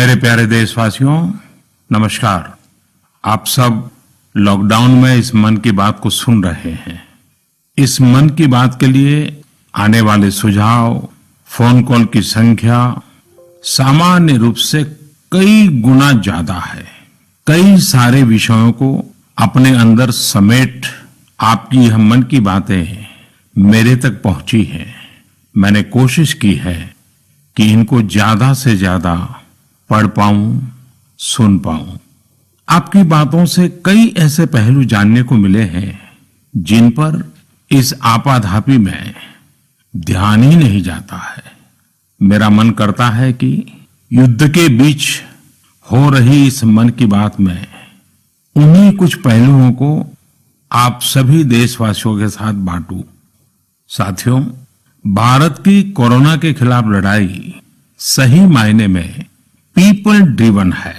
मेरे प्यारे देशवासियों, नमस्कार। आप सब लॉकडाउन में इस मन की बात को सुन रहे हैं। इस मन की बात के लिए आने वाले सुझाव, फोन कॉल की संख्या सामान्य रूप से कई गुना ज्यादा है। कई सारे विषयों को अपने अंदर समेट आपकी यह मन की बातें मेरे तक पहुंची हैं। मैंने कोशिश की है कि इनको ज्यादा से ज्यादा पढ़ पाऊं, सुन पाऊं। आपकी बातों से कई ऐसे पहलू जानने को मिले हैं जिन पर इस आपाधापी में ध्यान ही नहीं जाता है। मेरा मन करता है कि युद्ध के बीच हो रही इस मन की बात में उन्हीं कुछ पहलुओं को आप सभी देशवासियों के साथ बांटूं। साथियों, भारत की कोरोना के खिलाफ लड़ाई सही मायने में पीपल ड्रिवन है।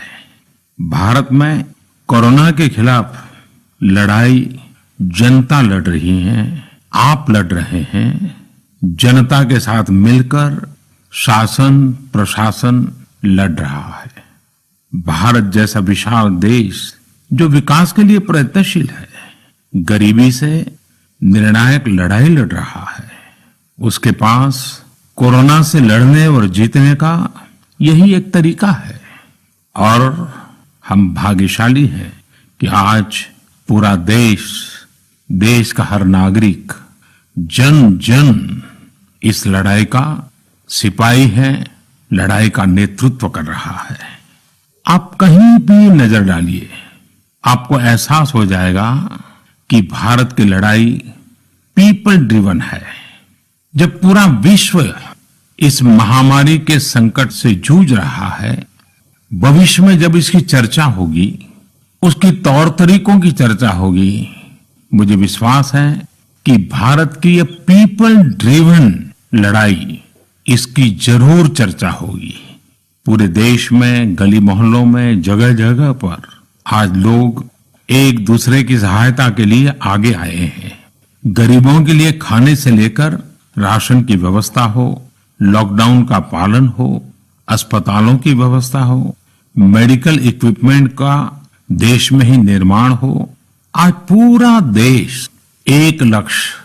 भारत में कोरोना के खिलाफ लड़ाई जनता लड़ रही है, आप लड़ रहे हैं। जनता के साथ मिलकर शासन प्रशासन लड़ रहा है। भारत जैसा विशाल देश जो विकास के लिए प्रयत्नशील है, गरीबी से निर्णायक लड़ाई लड़ रहा है। उसके पास कोरोना से लड़ने और जीतने का यही एक तरीका है। और हम भाग्यशाली हैं कि आज पूरा देश का हर नागरिक, जन जन इस लड़ाई का सिपाही है, लड़ाई का नेतृत्व कर रहा है। आप कहीं भी नजर डालिए, आपको एहसास हो जाएगा कि भारत की लड़ाई पीपल ड्रिवन है। जब पूरा विश्व इस महामारी के संकट से जूझ रहा है, भविष्य में जब इसकी चर्चा होगी, उसकी तौर तरीकों की चर्चा होगी, मुझे विश्वास है कि भारत की ये पीपल ड्रिवन लड़ाई, इसकी जरूर चर्चा होगी। पूरे देश में, गली मोहल्लों में, जगह जगह पर आज लोग एक दूसरे की सहायता के लिए आगे आए हैं। गरीबों के लिए खाने से लेकर राशन की व्यवस्था हो, लॉकडाउन का पालन हो, अस्पतालों की व्यवस्था हो, मेडिकल इक्विपमेंट का देश में ही निर्माण हो। आज पूरा देश एक लक्ष्य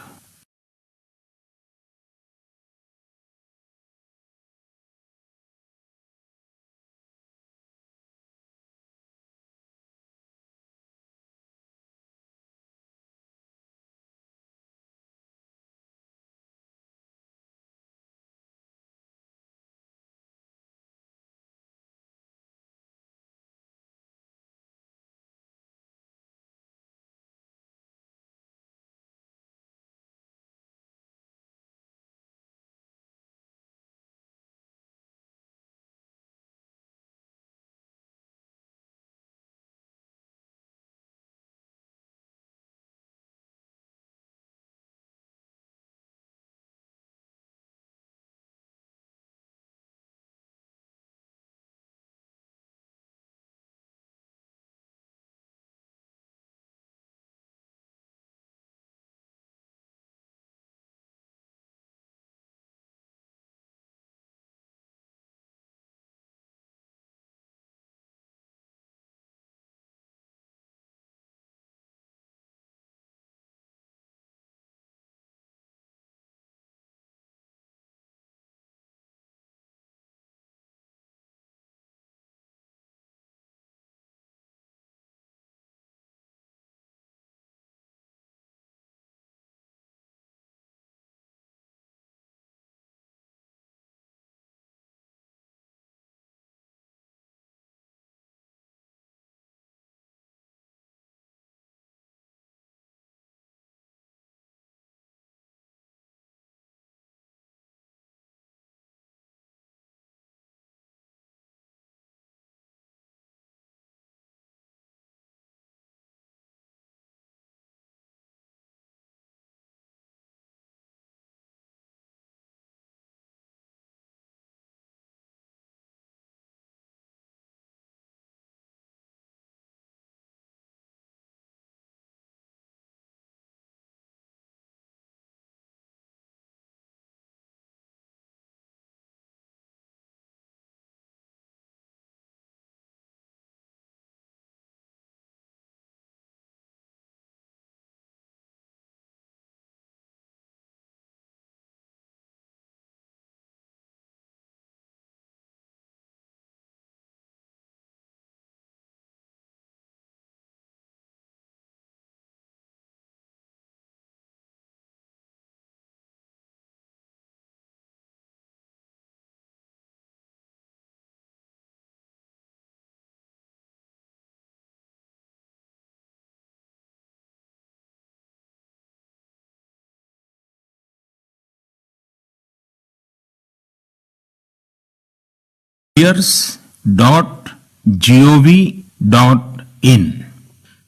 www.इन।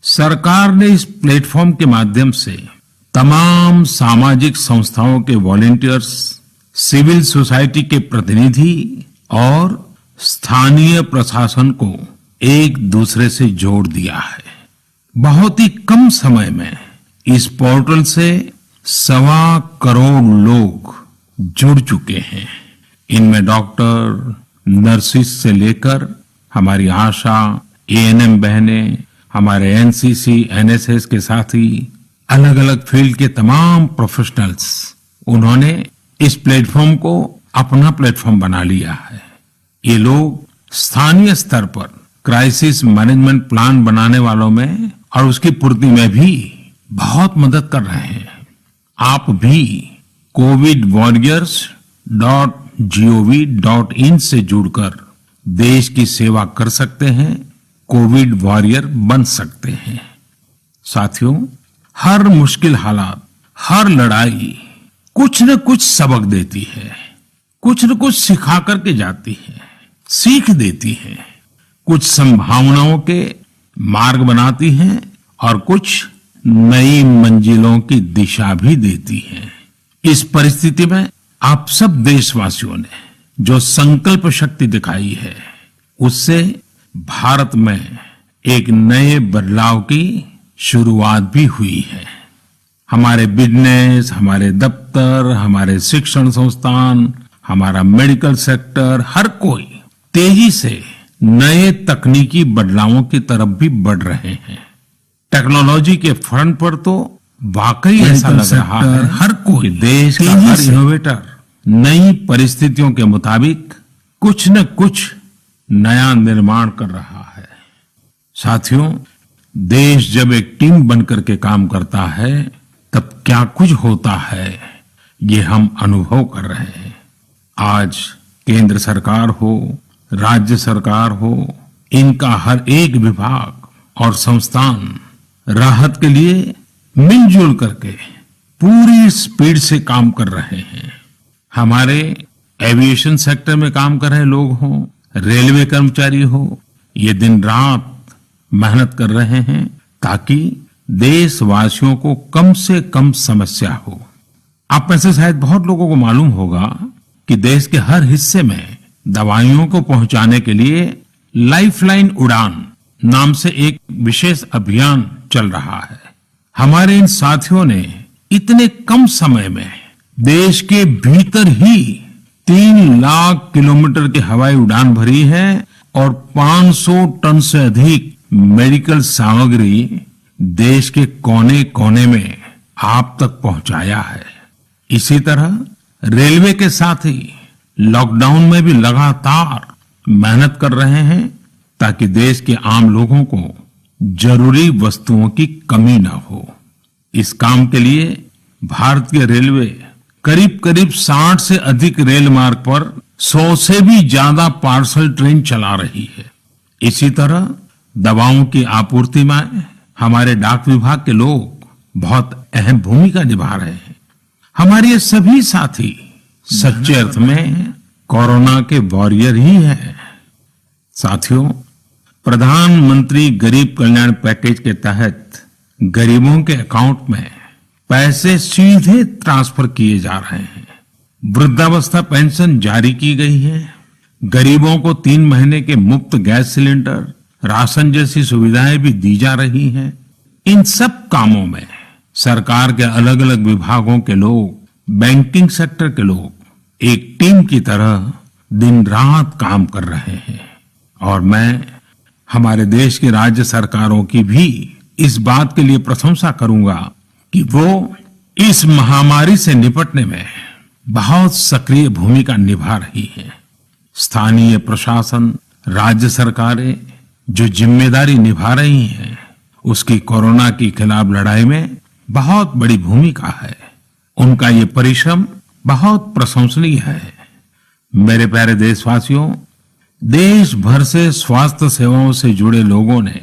सरकार ने इस प्लेटफॉर्म के माध्यम से तमाम सामाजिक संस्थाओं के वॉलंटियर्स, सिविल सोसाइटी के प्रतिनिधि और स्थानीय प्रशासन को एक दूसरे से जोड़ दिया है। बहुत ही कम समय में इस पोर्टल से 1.25 करोड़ लोग जुड़ चुके हैं। इनमें डॉक्टर, नर्सिस से लेकर हमारी आशा, एएनएम बहनें, हमारे एनसीसी, एनएसएस के साथी, अलग अलग फील्ड के तमाम प्रोफेशनल्स, उन्होंने इस प्लेटफॉर्म को अपना प्लेटफॉर्म बना लिया है। ये लोग स्थानीय स्तर पर क्राइसिस मैनेजमेंट प्लान बनाने वालों में और उसकी पूर्ति में भी बहुत मदद कर रहे हैं। आप भी covidwarriors.gov.in से जुड़कर देश की सेवा कर सकते हैं, कोविड वॉरियर बन सकते हैं। साथियों, हर मुश्किल हालात, हर लड़ाई कुछ न कुछ सबक देती है, कुछ न कुछ सिखा करके जाती है, सीख देती है, कुछ संभावनाओं के मार्ग बनाती है और कुछ नई मंजिलों की दिशा भी देती है। इस परिस्थिति में आप सब देशवासियों ने जो संकल्प शक्ति दिखाई है, उससे भारत में एक नए बदलाव की शुरुआत भी हुई है। हमारे बिजनेस, हमारे दफ्तर, हमारे शिक्षण संस्थान, हमारा मेडिकल सेक्टर, हर कोई तेजी से नए तकनीकी बदलावों की तरफ भी बढ़ रहे हैं। टेक्नोलॉजी के फ्रंट पर तो वाकई ऐसा लग रहा है हर कोई देश का हर इनोवेटर नई परिस्थितियों के मुताबिक कुछ न कुछ नया निर्माण कर रहा है। साथियों, देश जब एक टीम बनकर के काम करता है, तब क्या कुछ होता है, ये हम अनुभव कर रहे हैं। आज केंद्र सरकार हो, राज्य सरकार हो, इनका हर एक विभाग और संस्थान राहत के लिए मिलजुल करके पूरी स्पीड से काम कर रहे हैं। हमारे एविएशन सेक्टर में काम कर रहे लोग हों, रेलवे कर्मचारी हो, ये दिन रात मेहनत कर रहे हैं ताकि देशवासियों को कम से कम समस्या हो। आप में से शायद बहुत लोगों को मालूम होगा कि देश के हर हिस्से में दवाइयों को पहुंचाने के लिए लाइफलाइन उड़ान नाम से एक विशेष अभियान चल रहा है। हमारे इन साथियों ने इतने कम समय में देश के भीतर ही 3 लाख किलोमीटर की हवाई उड़ान भरी है और 500 टन से अधिक मेडिकल सामग्री देश के कोने कोने में आप तक पहुंचाया है। इसी तरह रेलवे के साथी लॉकडाउन में भी लगातार मेहनत कर रहे हैं ताकि देश के आम लोगों को जरूरी वस्तुओं की कमी न हो। इस काम के लिए भारतीय रेलवे करीब करीब 60 से अधिक रेल मार्ग पर 100 से भी ज्यादा पार्सल ट्रेन चला रही है। इसी तरह दवाओं की आपूर्ति में हमारे डाक विभाग के लोग बहुत अहम भूमिका निभा रहे हैं। हमारे ये सभी साथी सच्चे अर्थ में कोरोना के वॉरियर ही हैं। साथियों, प्रधानमंत्री गरीब कल्याण पैकेज के तहत गरीबों के अकाउंट में पैसे सीधे ट्रांसफर किए जा रहे हैं। वृद्धावस्था पेंशन जारी की गई है। गरीबों को 3 महीने के मुफ्त गैस सिलेंडर, राशन जैसी सुविधाएं भी दी जा रही हैं। इन सब कामों में सरकार के अलग अलग विभागों के लोग, बैंकिंग सेक्टर के लोग एक टीम की तरह दिन रात काम कर रहे हैं। और मैं हमारे देश की राज्य सरकारों की भी इस बात के लिए प्रशंसा करूंगा कि वो इस महामारी से निपटने में बहुत सक्रिय भूमिका निभा रही है। स्थानीय प्रशासन, राज्य सरकारें जो जिम्मेदारी निभा रही हैं, उसकी कोरोना के खिलाफ लड़ाई में बहुत बड़ी भूमिका है। उनका ये परिश्रम बहुत प्रशंसनीय है। मेरे प्यारे देशवासियों, देश भर से स्वास्थ्य सेवाओं से जुड़े लोगों ने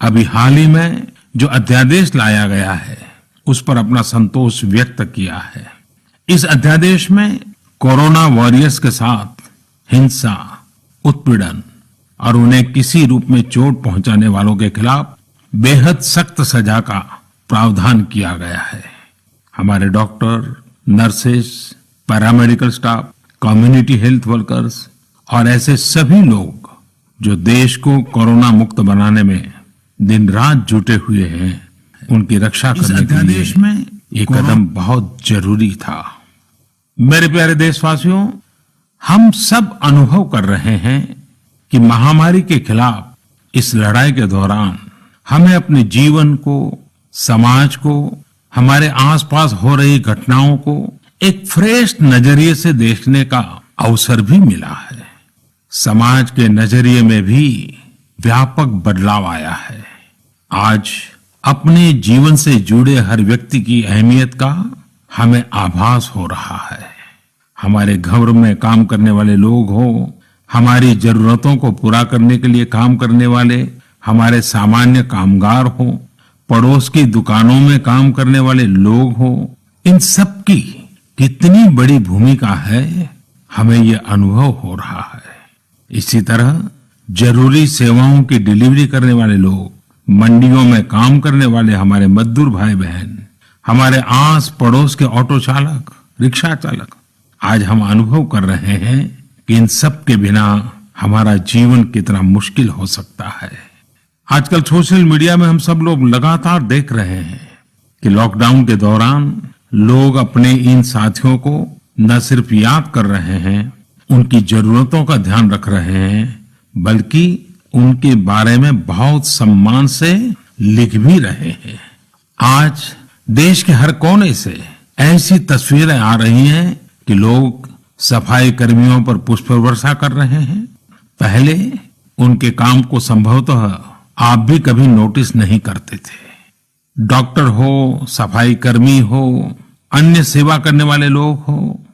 अभी हाल ही में जो अध्यादेश लाया गया है, उस पर अपना संतोष व्यक्त किया है। इस अध्यादेश में कोरोना वॉरियर्स के साथ हिंसा, उत्पीड़न और उन्हें किसी रूप में चोट पहुंचाने वालों के खिलाफ बेहद सख्त सजा का प्रावधान किया गया है। हमारे doctor, nurses, paramedical staff, community health workers और ऐसे सभी लोग जो देश को कोरोना मुक्त बनाने में दिन रात जुटे हुए हैं, उनकी रक्षा करने के लिए ये कदम बहुत जरूरी था। मेरे प्यारे देशवासियों, हम सब अनुभव कर रहे हैं कि महामारी के खिलाफ इस लड़ाई के दौरान हमें अपने जीवन को, समाज को, हमारे आसपास हो रही घटनाओं को एक फ्रेश नजरिए से देखने का अवसर भी मिला है। समाज के नजरिए में भी व्यापक बदलाव आया है। आज अपने जीवन से जुड़े हर व्यक्ति की अहमियत का हमें आभास हो रहा है। हमारे घर में काम करने वाले लोग हो, हमारी जरूरतों को पूरा करने के लिए काम करने वाले हमारे सामान्य कामगार हो, पड़ोस की दुकानों में काम करने वाले लोग हो, इन सब की कितनी बड़ी भूमिका है, हमें ये अनुभव हो रहा है। इसी तरह जरूरी सेवाओं की डिलीवरी करने वाले लोग, मंडियों में काम करने वाले हमारे मजदूर भाई बहन, हमारे आस पड़ोस के ऑटो चालक, रिक्शा चालक, आज हम अनुभव कर रहे हैं कि इन सब के बिना हमारा जीवन कितना मुश्किल हो सकता है। आजकल सोशल मीडिया में हम सब लोग लगातार देख रहे हैं कि लॉकडाउन के दौरान लोग अपने इन साथियों को न सिर्फ याद कर रहे हैं, उनकी जरूरतों का ध्यान रख रहे हैं, बल्कि उनके बारे में बहुत सम्मान से लिख भी रहे हैं। आज देश के हर कोने से ऐसी तस्वीरें आ रही हैं कि लोग सफाई कर्मियों पर पुष्प वर्षा कर रहे हैं। पहले उनके काम को संभवतः आप भी कभी नोटिस नहीं करते थे। डॉक्टर हो, सफाई कर्मी हो, अन्य सेवा करने वाले लोग हो,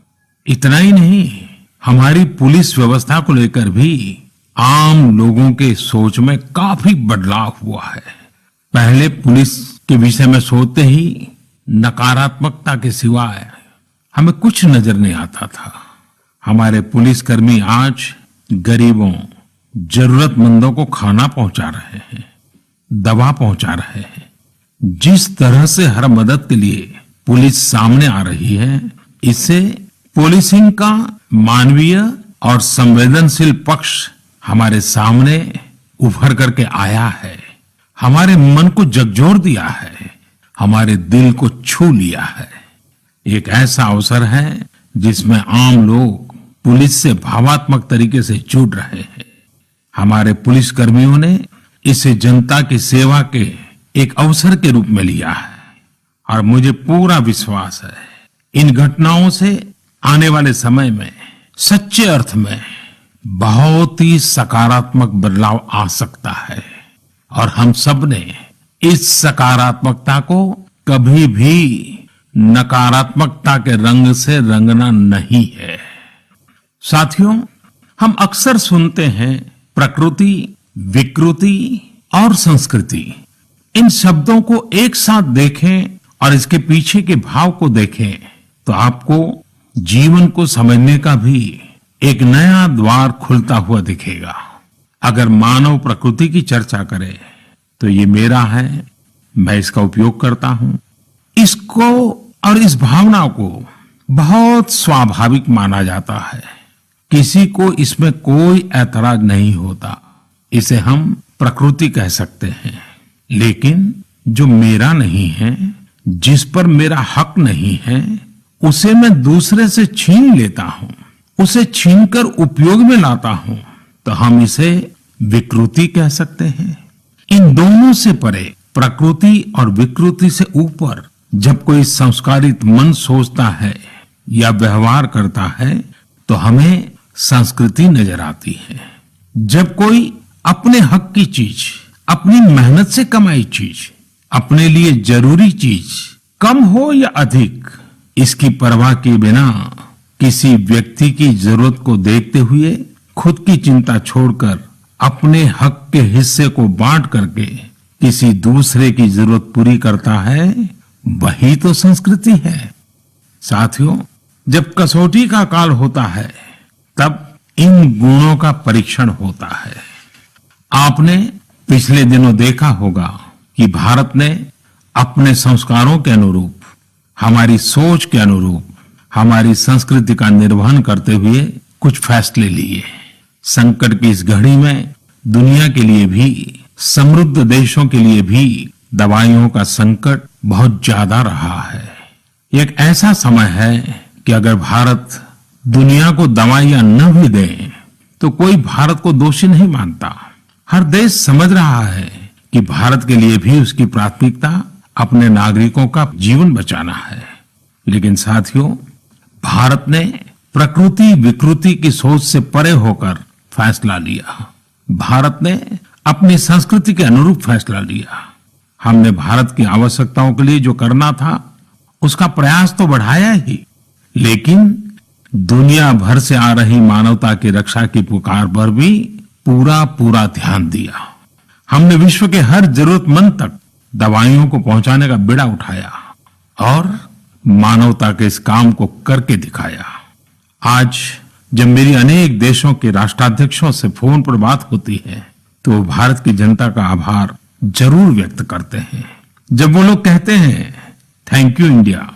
इतना ही नहीं, हमारी पुलिस व्यवस्था को लेकर भी आम लोगों के सोच में काफी बदलाव हुआ है। पहले पुलिस के विषय में सोचते ही नकारात्मकता के सिवाय हमें कुछ नजर नहीं आता था। हमारे पुलिसकर्मी आज गरीबों, जरूरतमंदों को खाना पहुंचा रहे हैं, दवा पहुंचा रहे हैं। जिस तरह से हर मदद के लिए पुलिस सामने आ रही है, इससे पुलिसिंग का मानवीय और संवेदनशील पक्ष हमारे सामने उभर करके आया है, हमारे मन को झकझोर दिया है, हमारे दिल को छू लिया है। एक ऐसा अवसर है जिसमें आम लोग पुलिस से भावात्मक तरीके से जुड़ रहे हैं। हमारे पुलिस कर्मियों ने इसे जनता की सेवा के एक अवसर के रूप में लिया है और मुझे पूरा विश्वास है इन घटनाओं से आने वाले समय में सच्चे अर्थ में बहुत ही सकारात्मक बदलाव आ सकता है और हम सब ने इस सकारात्मकता को कभी भी नकारात्मकता के रंग से रंगना नहीं है। साथियों, हम अक्सर सुनते हैं प्रकृति, विकृति और संस्कृति। इन शब्दों को एक साथ देखें और इसके पीछे के भाव को देखें तो आपको जीवन को समझने का भी एक नया द्वार खुलता हुआ दिखेगा। अगर मानव प्रकृति की चर्चा करें तो ये मेरा है, मैं इसका उपयोग करता हूं। इसको और इस भावना को बहुत स्वाभाविक माना जाता है, किसी को इसमें कोई ऐतराज नहीं होता। इसे हम प्रकृति कह सकते हैं। लेकिन जो मेरा नहीं है, जिस पर मेरा हक नहीं है, उसे मैं दूसरे से छीन लेता हूं, उसे छीनकर उपयोग में लाता हूं, तो हम इसे विकृति कह सकते हैं। इन दोनों से परे, प्रकृति और विकृति से ऊपर जब कोई संस्कारित मन सोचता है या व्यवहार करता है तो हमें संस्कृति नजर आती है। जब कोई अपने हक की चीज, अपनी मेहनत से कमाई चीज, अपने लिए जरूरी चीज कम हो या अधिक, इसकी परवाह किए बिना किसी व्यक्ति की जरूरत को देखते हुए खुद की चिंता छोड़कर अपने हक के हिस्से को बांट करके किसी दूसरे की जरूरत पूरी करता है, वही तो संस्कृति है। साथियों, जब कसौटी का काल होता है तब इन गुणों का परीक्षण होता है। आपने पिछले दिनों देखा होगा कि भारत ने अपने संस्कारों के अनुरूप, हमारी सोच के अनुरूप, हमारी संस्कृति का निर्वहन करते हुए कुछ फैसले लिए। संकट की इस घड़ी में दुनिया के लिए भी, समृद्ध देशों के लिए भी दवाइयों का संकट बहुत ज्यादा रहा है। एक ऐसा समय है कि अगर भारत दुनिया को दवाइयां न भी दे तो कोई भारत को दोषी नहीं मानता। हर देश समझ रहा है कि भारत के लिए भी उसकी प्राथमिकता अपने नागरिकों का जीवन बचाना है। लेकिन साथियों, भारत ने प्रकृति विकृति की सोच से परे होकर फैसला लिया। भारत ने अपनी संस्कृति के अनुरूप फैसला लिया। हमने भारत की आवश्यकताओं के लिए जो करना था उसका प्रयास तो बढ़ाया ही, लेकिन दुनिया भर से आ रही मानवता की रक्षा की पुकार पर भी पूरा पूरा ध्यान दिया। हमने विश्व के हर जरूरतमंद तक दवाइयों को पहुंचाने का बीड़ा उठाया और मानवता के इस काम को करके दिखाया। आज जब मेरी अनेक देशों के राष्ट्राध्यक्षों से फोन पर बात होती है तो वो भारत की जनता का आभार जरूर व्यक्त करते हैं। जब वो लोग कहते हैं thank you India,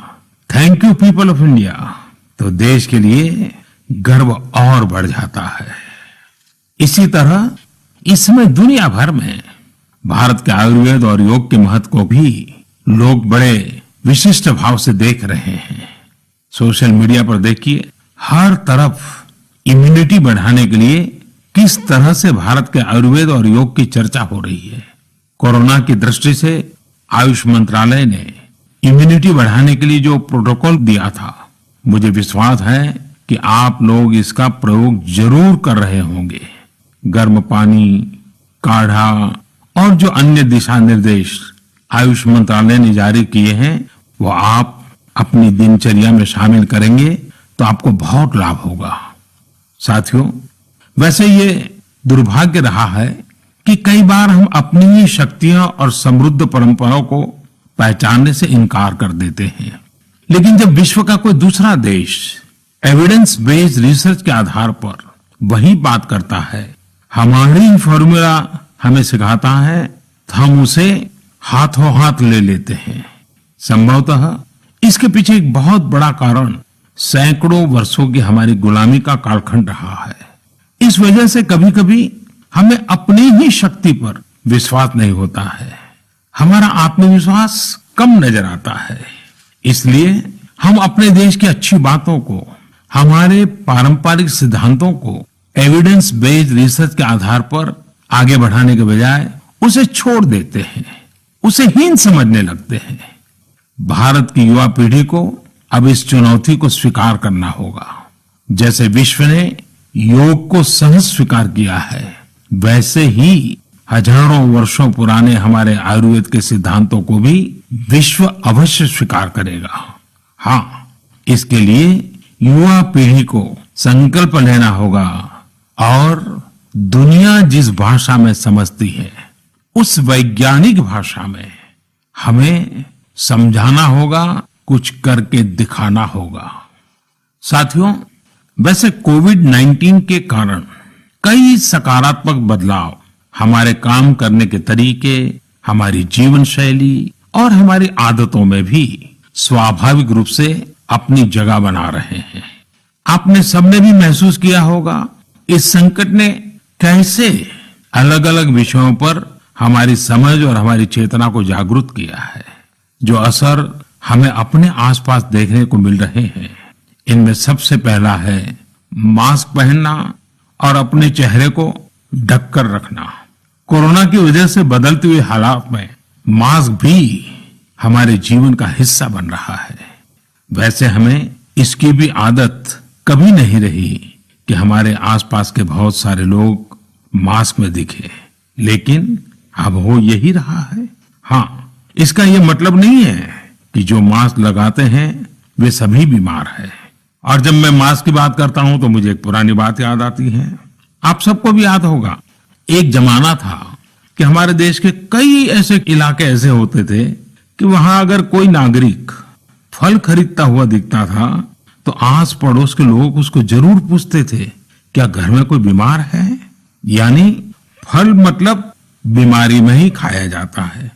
thank you people of India, तो देश के लिए गर्व और बढ़ जाता है। इसी तरह इसमें दुनिया भर में भारत के आयुर्वेद और योग के महत्व को भी लोग बड़े विशिष्ट भाव से देख रहे हैं। सोशल मीडिया पर देखिए, हर तरफ इम्यूनिटी बढ़ाने के लिए किस तरह से भारत के आयुर्वेद और योग की चर्चा हो रही है। कोरोना की दृष्टि से आयुष मंत्रालय ने इम्यूनिटी बढ़ाने के लिए जो प्रोटोकॉल दिया था, मुझे विश्वास है कि आप लोग इसका प्रयोग जरूर कर रहे होंगे। गर्म पानी, काढ़ा और जो अन्य दिशा निर्देश आयुष मंत्रालय ने जारी किए हैं वो आप अपनी दिनचर्या में शामिल करेंगे तो आपको बहुत लाभ होगा। साथियों, वैसे ये दुर्भाग्य रहा है कि कई बार हम अपनी ही शक्तियां और समृद्ध परंपराओं को पहचानने से इनकार कर देते हैं। लेकिन जब विश्व का कोई दूसरा देश एविडेंस बेस्ड रिसर्च के आधार पर वही बात करता है, हमारी फॉर्मूला हमें सिखाता है, तो हम उसे हाथों हाथ ले लेते हैं। संभवतः इसके पीछे एक बहुत बड़ा कारण सैकड़ों वर्षों की हमारी गुलामी का कालखंड रहा है। इस वजह से कभी कभी हमें अपनी ही शक्ति पर विश्वास नहीं होता है, हमारा आत्मविश्वास कम नजर आता है। इसलिए हम अपने देश की अच्छी बातों को, हमारे पारंपरिक सिद्धांतों को एविडेंस बेस्ड रिसर्च के आधार पर आगे बढ़ाने के बजाय उसे छोड़ देते हैं, उसे हीन समझने लगते हैं। भारत की युवा पीढ़ी को अब इस चुनौती को स्वीकार करना होगा। जैसे विश्व ने योग को सहज स्वीकार किया है, वैसे ही हजारों वर्षों पुराने हमारे आयुर्वेद के सिद्धांतों को भी विश्व अवश्य स्वीकार करेगा। हाँ, इसके लिए युवा पीढ़ी को संकल्प लेना होगा और दुनिया जिस भाषा में समझती है उस वैज्ञानिक भाषा में हमें समझाना होगा, कुछ करके दिखाना होगा। साथियों, वैसे कोविड-19 के कारण कई सकारात्मक बदलाव हमारे काम करने के तरीके, हमारी जीवन शैली और हमारी आदतों में भी स्वाभाविक रूप से अपनी जगह बना रहे हैं। आपने सबने भी महसूस किया होगा इस संकट ने कैसे अलग अलग विषयों पर हमारी समझ और हमारी चेतना को जागरूक किया है। जो असर हमें अपने आसपास देखने को मिल रहे हैं, इनमें सबसे पहला है मास्क पहनना और अपने चेहरे को ढककर रखना। कोरोना की वजह से बदलते हुए हालात में मास्क भी हमारे जीवन का हिस्सा बन रहा है। वैसे हमें इसकी भी आदत कभी नहीं रही कि हमारे आसपास के बहुत सारे लोग मास्क में दिखे, लेकिन अब हो यही रहा है। हाँ, इसका ये मतलब नहीं है कि जो मास्क लगाते हैं वे सभी बीमार हैं। और जब मैं मास्क की बात करता हूं तो मुझे एक पुरानी बात याद आती है। आप सबको भी याद होगा, एक जमाना था कि हमारे देश के कई ऐसे इलाके ऐसे होते थे कि वहां अगर कोई नागरिक फल खरीदता हुआ दिखता था तो आस पड़ोस के लोग उसको जरूर पूछते थे क्या घर में कोई बीमार है? यानी फल मतलब बीमारी में ही खाया जाता है,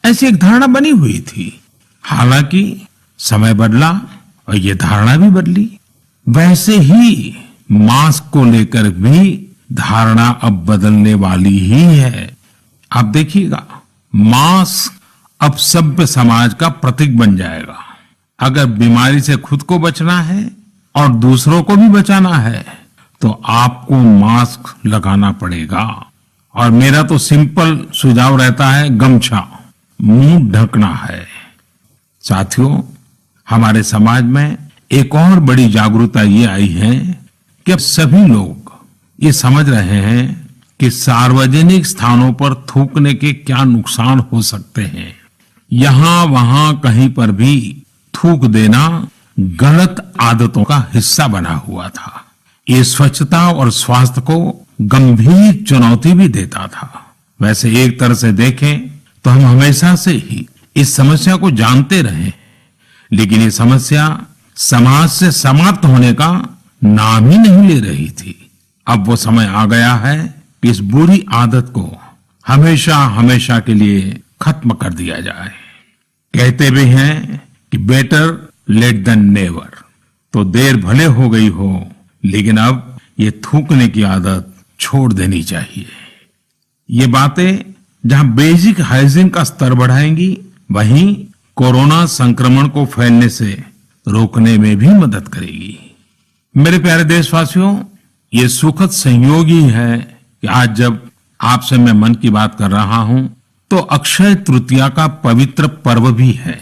ऐसी एक धारणा बनी हुई थी। हालांकि समय बदला और ये धारणा भी बदली। वैसे ही मास्क को लेकर भी धारणा अब बदलने वाली ही है। आप देखिएगा, मास्क अब सभ्य समाज का प्रतीक बन जाएगा। अगर बीमारी से खुद को बचना है और दूसरों को भी बचाना है तो आपको मास्क लगाना पड़ेगा। और मेरा तो सिंपल सुझाव रहता है, गमछा मुंह ढकना है। साथियों, हमारे समाज में एक और बड़ी जागरूकता ये आई है कि अब सभी लोग ये समझ रहे हैं कि सार्वजनिक स्थानों पर थूकने के क्या नुकसान हो सकते हैं। यहां वहां कहीं पर भी थूक देना गलत आदतों का हिस्सा बना हुआ था। ये स्वच्छता और स्वास्थ्य को गंभीर चुनौती भी देता था। वैसे एक तरह से देखें तो हम हमेशा से ही इस समस्या को जानते रहे, लेकिन ये समस्या समाज से समाप्त होने का नाम ही नहीं ले रही थी। अब वो समय आ गया है कि इस बुरी आदत को हमेशा हमेशा के लिए खत्म कर दिया जाए। कहते भी हैं कि बेटर लेट देन नेवर। तो देर भले हो गई हो, लेकिन अब ये थूकने की आदत छोड़ देनी चाहिए। ये बातें जहां बेसिक हाइजीन का स्तर बढ़ाएंगी, वहीं कोरोना संक्रमण को फैलने से रोकने में भी मदद करेगी। मेरे प्यारे देशवासियों, ये सुखद संयोग ही है कि आज जब आपसे मैं मन की बात कर रहा हूं तो अक्षय तृतीया का पवित्र पर्व भी है।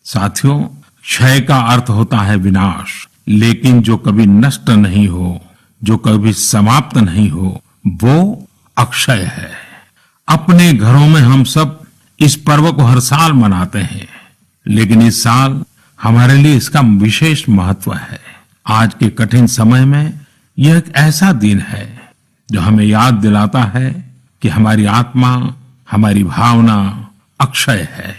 साथियों, क्षय का अर्थ होता है विनाश, लेकिन जो कभी नष्ट नहीं हो, जो कभी समाप्त नहीं हो, वो अक्षय है। अपने घरों में हम सब इस पर्व को हर साल मनाते हैं, लेकिन इस साल हमारे लिए इसका विशेष महत्व है। आज के कठिन समय में यह एक ऐसा दिन है जो हमें याद दिलाता है कि हमारी आत्मा, हमारी भावना अक्षय है।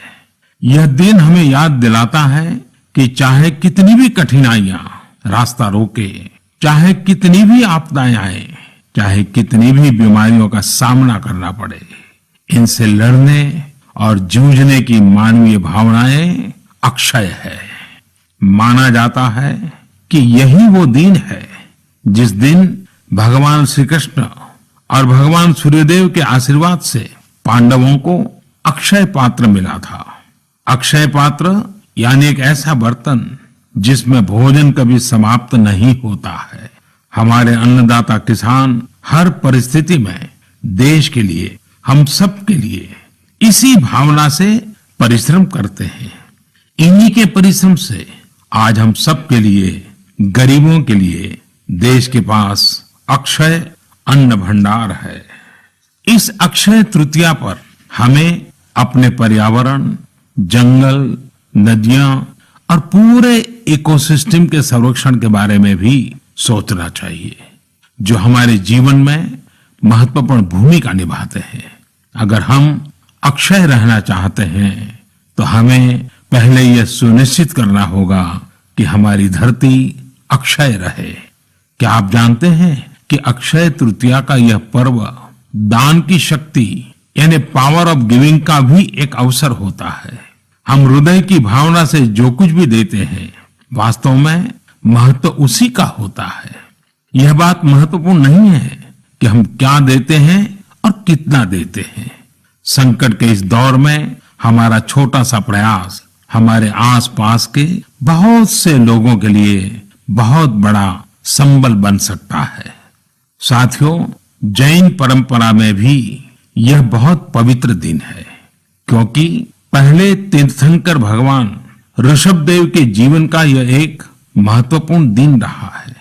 यह दिन हमें याद दिलाता है कि चाहे कितनी भी कठिनाइयां रास्ता रोके, चाहे कितनी भी आपदाएं आए, चाहे कितनी भी बीमारियों का सामना करना पड़े, इनसे लड़ने और जूझने की मानवीय भावनाएं अक्षय है। माना जाता है कि यही वो दिन है जिस दिन भगवान श्री कृष्ण और भगवान सूर्यदेव के आशीर्वाद से पांडवों को अक्षय पात्र मिला था। अक्षय पात्र यानी एक ऐसा बर्तन जिसमें भोजन कभी समाप्त नहीं होता है। हमारे अन्नदाता किसान हर परिस्थिति में देश के लिए, हम सब के लिए इसी भावना से परिश्रम करते हैं। इन्हीं के परिश्रम से आज हम सब के लिए, गरीबों के लिए देश के पास अक्षय अन्न भंडार है। इस अक्षय तृतीया पर हमें अपने पर्यावरण, जंगल, नदियां और पूरे इकोसिस्टम के संरक्षण के बारे में भी सोचना चाहिए, जो हमारे जीवन में महत्वपूर्ण भूमिका निभाते हैं। अगर हम अक्षय रहना चाहते हैं तो हमें पहले यह सुनिश्चित करना होगा कि हमारी धरती अक्षय रहे। क्या आप जानते हैं कि अक्षय तृतीया का यह पर्व दान की शक्ति यानी पावर ऑफ गिविंग का भी एक अवसर होता है। हम हृदय की भावना से जो कुछ भी देते हैं, वास्तव में महत्व उसी का होता है। यह बात महत्वपूर्ण नहीं है कि हम क्या देते हैं और कितना देते हैं। संकट के इस दौर में हमारा छोटा सा प्रयास हमारे आसपास के बहुत से लोगों के लिए बहुत बड़ा संबल बन सकता है। साथियों, जैन परंपरा में भी यह बहुत पवित्र दिन है, क्योंकि पहले तीर्थंकर भगवान ऋषभ देव के जीवन का यह एक महत्वपूर्ण दिन रहा है।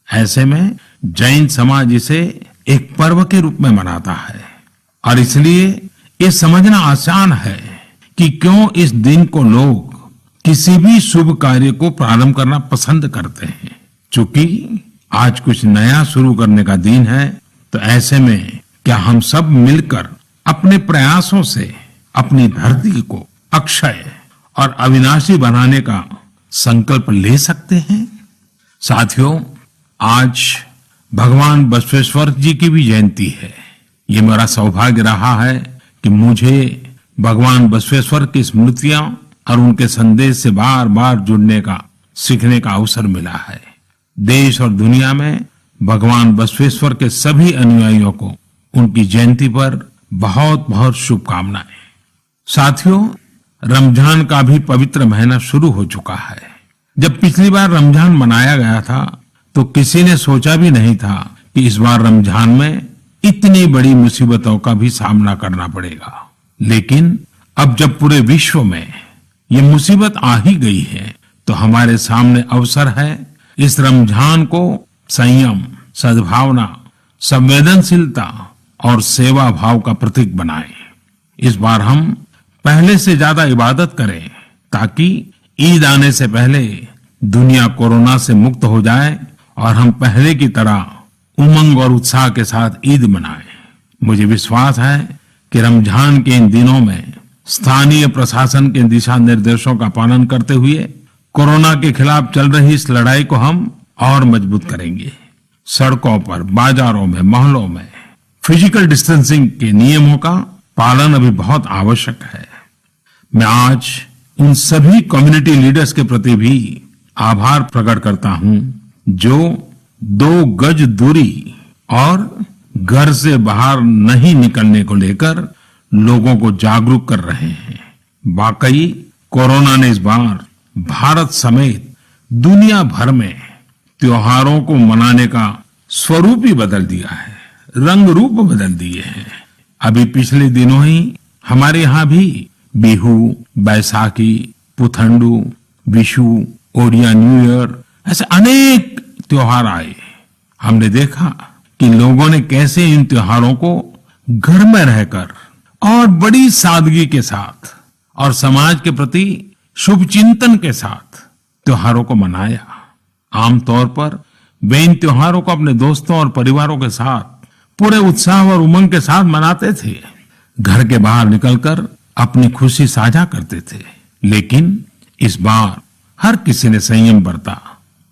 ऐसे में जैन समाज इसे एक पर्व के रूप में मनाता है और इसलिए ये समझना आसान है कि क्यों इस दिन को लोग किसी भी शुभ कार्य को प्रारंभ करना पसंद करते हैं। चूंकि आज कुछ नया शुरू करने का दिन है, तो ऐसे में क्या हम सब मिलकर अपने प्रयासों से अपनी धरती को अक्षय और अविनाशी बनाने का संकल्प ले सकते हैं? साथियों, आज भगवान बसवेश्वर जी की भी जयंती है। ये मेरा सौभाग्य रहा है कि मुझे भगवान बसवेश्वर की स्मृतियां और उनके संदेश से बार बार जुड़ने का, सीखने का अवसर मिला है। देश और दुनिया में भगवान बसवेश्वर के सभी अनुयायियों को उनकी जयंती पर बहुत बहुत शुभकामनाएं। साथियों, रमजान का भी पवित्र महीना शुरू हो चुका है। जब पिछली बार रमजान मनाया गया था तो किसी ने सोचा भी नहीं था कि इस बार रमजान में इतनी बड़ी मुसीबतों का भी सामना करना पड़ेगा। लेकिन अब जब पूरे विश्व में ये मुसीबत आ ही गई है तो हमारे सामने अवसर है इस रमजान को संयम, सद्भावना, संवेदनशीलता और सेवा भाव का प्रतीक बनाएं। इस बार हम पहले से ज्यादा इबादत करें ताकि ईद आने से पहले दुनिया कोरोना से मुक्त हो जाए और हम पहले की तरह उमंग और उत्साह के साथ ईद मनाएं। मुझे विश्वास है कि रमजान के इन दिनों में स्थानीय प्रशासन के दिशा निर्देशों का पालन करते हुए कोरोना के खिलाफ चल रही इस लड़ाई को हम और मजबूत करेंगे। सड़कों पर, बाजारों में, मोहल्लों में फिजिकल डिस्टेंसिंग के नियमों का पालन अभी बहुत आवश्यक है। मैं आज उन सभी कम्युनिटी लीडर्स के प्रति भी आभार प्रकट करता हूं जो 2 गज दूरी और घर से बाहर नहीं निकलने को लेकर लोगों को जागरूक कर रहे हैं। वाकई कोरोना ने इस बार भारत समेत दुनिया भर में त्योहारों को मनाने का स्वरूप ही बदल दिया है, रंग रूप बदल दिए हैं। अभी पिछले दिनों ही हमारे यहाँ भी बिहू, बैसाखी, पुथंडू, विशु, ओडिया न्यू ईयर ऐसे अनेक त्योहार आए। हमने देखा कि लोगों ने कैसे इन त्योहारों को घर में रहकर और बड़ी सादगी के साथ और समाज के प्रति शुभ चिंतन के साथ त्योहारों को मनाया। आमतौर पर वे इन त्योहारों को अपने दोस्तों और परिवारों के साथ पूरे उत्साह और उमंग के साथ मनाते थे, घर के बाहर निकलकर अपनी खुशी साझा करते थे। लेकिन इस बार हर किसी ने संयम बरता,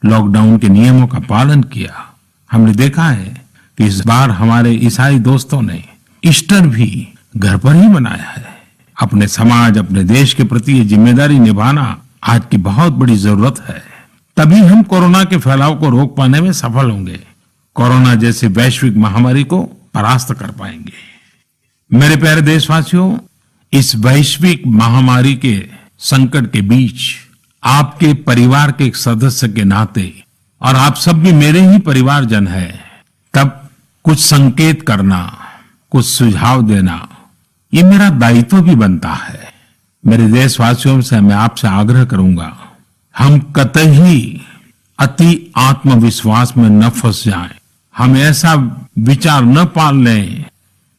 लॉकडाउन के नियमों का पालन किया। हमने देखा है कि इस बार हमारे ईसाई दोस्तों ने ईस्टर भी घर पर ही मनाया है। अपने समाज, अपने देश के प्रति ये जिम्मेदारी निभाना आज की बहुत बड़ी जरूरत है। तभी हम कोरोना के फैलाव को रोक पाने में सफल होंगे, कोरोना जैसी वैश्विक महामारी को परास्त कर पाएंगे। मेरे प्यारे देशवासियों, इस वैश्विक महामारी के संकट के बीच आपके परिवार के एक सदस्य के नाते, और आप सब भी मेरे ही परिवारजन हैं, तब कुछ संकेत करना, कुछ सुझाव देना, ये मेरा दायित्व भी बनता है। मेरे देशवासियों से मैं आपसे आग्रह करूंगा, हम कतई अति आत्मविश्वास में न फंस जाएं। हम ऐसा विचार न पाल लें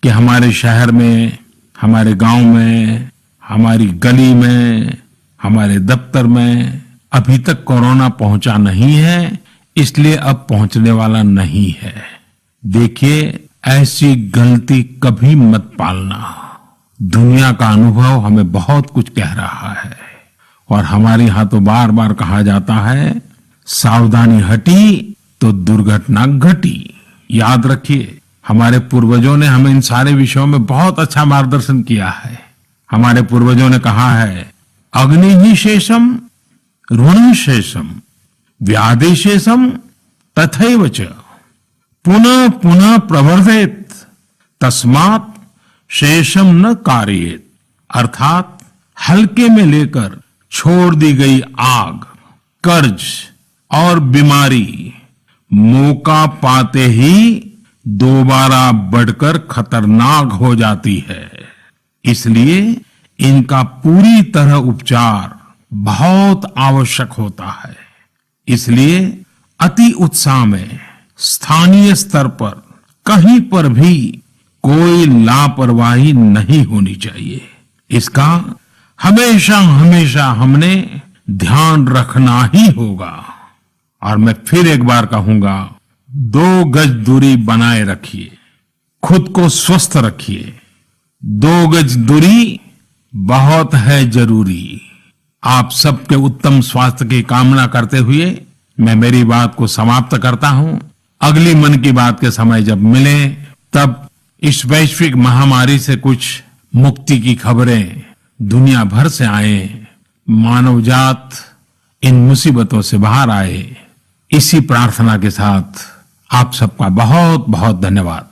कि हमारे शहर में, हमारे गांव में, हमारी गली में, हमारे दफ्तर में अभी तक कोरोना पहुंचा नहीं है, इसलिए अब पहुंचने वाला नहीं है। देखिए, ऐसी गलती कभी मत पालना। दुनिया का अनुभव हमें बहुत कुछ कह रहा है और हमारे यहाँ तो बार बार कहा जाता है, सावधानी हटी तो दुर्घटना घटी। याद रखिए, हमारे पूर्वजों ने हमें इन सारे विषयों में बहुत अच्छा मार्गदर्शन किया है। हमारे पूर्वजों ने कहा है, अग्नि ही शेषम ऋण शेषम व्याधि शेषम तथैव च पुनः पुनः प्रवर्धेत तस्मात् शेषम न कार्येत। अर्थात हल्के में लेकर छोड़ दी गई आग, कर्ज और बीमारी मौका पाते ही दोबारा बढ़कर खतरनाक हो जाती है। इसलिए इनका पूरी तरह उपचार बहुत आवश्यक होता है। इसलिए अति उत्साह में स्थानीय स्तर पर कहीं पर भी कोई लापरवाही नहीं होनी चाहिए। इसका हमेशा हमेशा हमने ध्यान रखना ही होगा। और मैं फिर एक बार कहूंगा, 2 गज दूरी बनाए रखिए, खुद को स्वस्थ रखिए। 2 गज दूरी बहुत है जरूरी। आप सबके उत्तम स्वास्थ्य की कामना करते हुए मैं मेरी बात को समाप्त करता हूं। अगली मन की बात के समय जब मिले तब इस वैश्विक महामारी से कुछ मुक्ति की खबरें दुनिया भर से आए, मानव जात इन मुसीबतों से बाहर आए, इसी प्रार्थना के साथ आप सबका बहुत बहुत धन्यवाद।